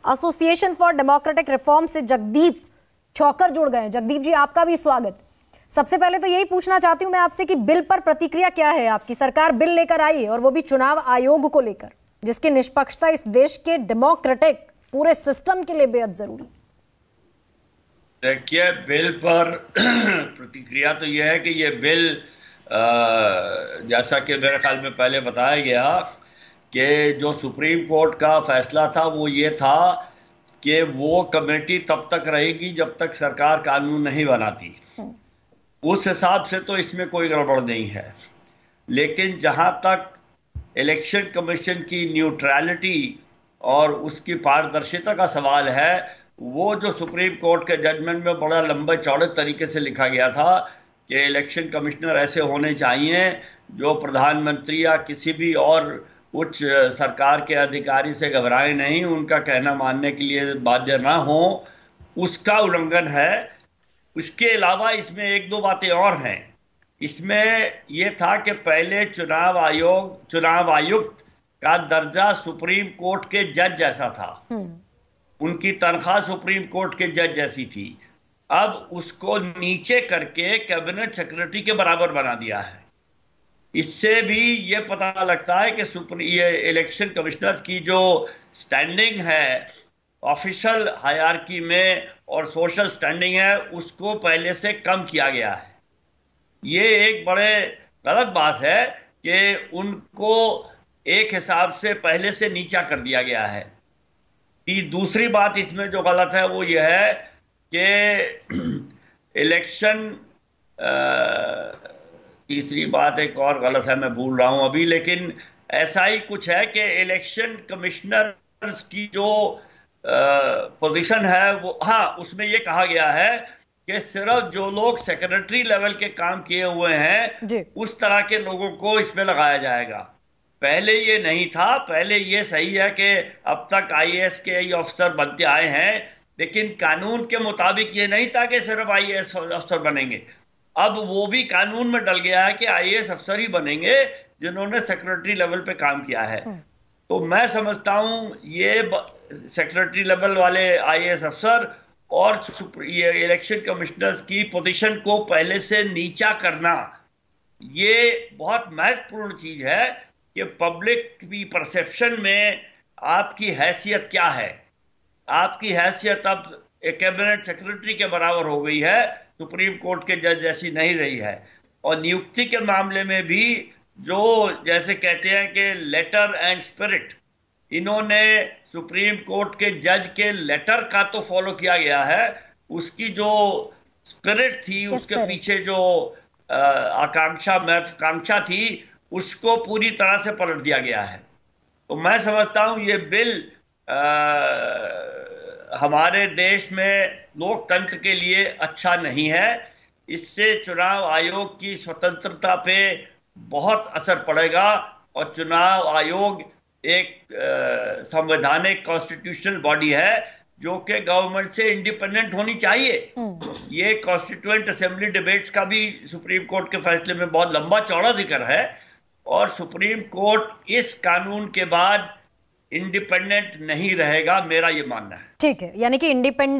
Association for democratic reform से जगदीप चौकर जुड़ गए। जगदीप जी, आपका भी स्वागत। सबसे पहले तो यही पूछना चाहती हूं मैं आपसे कि बिल पर प्रतिक्रिया क्या है आपकी। सरकार बिल लेकर आई है और वो भी चुनाव आयोग को लेकर, जिसकी निष्पक्षता इस देश के डेमोक्रेटिक पूरे सिस्टम के लिए बेहद जरूरी। देखिए, बिल पर प्रतिक्रिया तो यह है कि ये बिल जैसा कि मेरे ख्याल में पहले बताया गया कि जो सुप्रीम कोर्ट का फैसला था वो ये था कि वो कमेटी तब तक रहेगी जब तक सरकार कानून नहीं बनाती। उस हिसाब से तो इसमें कोई गड़बड़ नहीं है, लेकिन जहां तक इलेक्शन कमीशन की न्यूट्रलिटी और उसकी पारदर्शिता का सवाल है, वो जो सुप्रीम कोर्ट के जजमेंट में बड़ा लंबे चौड़े तरीके से लिखा गया था कि इलेक्शन कमिश्नर ऐसे होने चाहिए जो प्रधानमंत्री या किसी भी और उच्च सरकार के अधिकारी से घबराए नहीं, उनका कहना मानने के लिए बाध्य ना हो, उसका उल्लंघन है। उसके अलावा इसमें एक दो बातें और हैं। इसमें यह था कि पहले चुनाव आयुक्त का दर्जा सुप्रीम कोर्ट के जज जैसा था, उनकी तनख्वाह सुप्रीम कोर्ट के जज जैसी थी। अब उसको नीचे करके कैबिनेट सेक्रेटरी के बराबर बना दिया है। इससे भी ये पता लगता है कि ये इलेक्शन कमिश्नर की जो स्टैंडिंग है ऑफिशियल हायरार्की में और सोशल स्टैंडिंग है, उसको पहले से कम किया गया है। ये एक बड़े गलत बात है कि उनको एक हिसाब से पहले से नीचा कर दिया गया है। दूसरी बात इसमें जो गलत है वो ये है कि इलेक्शन तीसरी बात एक और गलत है, मैं भूल रहा हूं अभी, लेकिन ऐसा ही कुछ है कि इलेक्शन कमिश्नर्स की जो पोजीशन है वो, हाँ, उसमें ये कहा गया है कि सिर्फ जो लोग सेक्रेटरी लेवल के काम किए हुए हैं उस तरह के लोगों को इसमें लगाया जाएगा। पहले ये नहीं था। पहले ये सही है कि अब तक आईएएस के अफसर बनते आए हैं, लेकिन कानून के मुताबिक ये नहीं था कि सिर्फ आईएएस अफसर बनेंगे। अब वो भी कानून में डल गया है कि आईएएस अफसर ही बनेंगे जिन्होंने सेक्रेटरी लेवल पे काम किया है। तो मैं समझता हूं ये सेक्रेटरी लेवल वाले आईएएस अफसर और ये इलेक्शन कमिश्नर्स की पोजीशन को पहले से नीचा करना, ये बहुत महत्वपूर्ण चीज है कि पब्लिक की परसेप्शन में आपकी हैसियत क्या है। आपकी हैसियत अब कैबिनेट सेक्रेटरी के बराबर हो गई है, सुप्रीम कोर्ट के जज जैसी नहीं रही है। और नियुक्ति के मामले में भी जो जैसे कहते हैं कि लेटर एंड स्पिरिट, इन्होंने सुप्रीम कोर्ट के जज के लेटर का तो फॉलो किया गया है, उसकी जो स्पिरिट थी, उसके पीछे जो आकांक्षा थी, उसको पूरी तरह से पलट दिया गया है। तो मैं समझता हूं ये बिल हमारे देश में लोकतंत्र के लिए अच्छा नहीं है। इससे चुनाव आयोग की स्वतंत्रता पे बहुत असर पड़ेगा और चुनाव आयोग एक संवैधानिक कॉन्स्टिट्यूशनल बॉडी है जो कि गवर्नमेंट से इंडिपेंडेंट होनी चाहिए। ये कॉन्स्टिट्यूएंट असेंबली डिबेट्स का भी सुप्रीम कोर्ट के फैसले में बहुत लंबा चौड़ा जिक्र है, और सुप्रीम कोर्ट इस कानून के बाद इंडिपेंडेंट नहीं रहेगा, मेरा ये मानना है। ठीक है, यानी कि इंडिपेंडेंट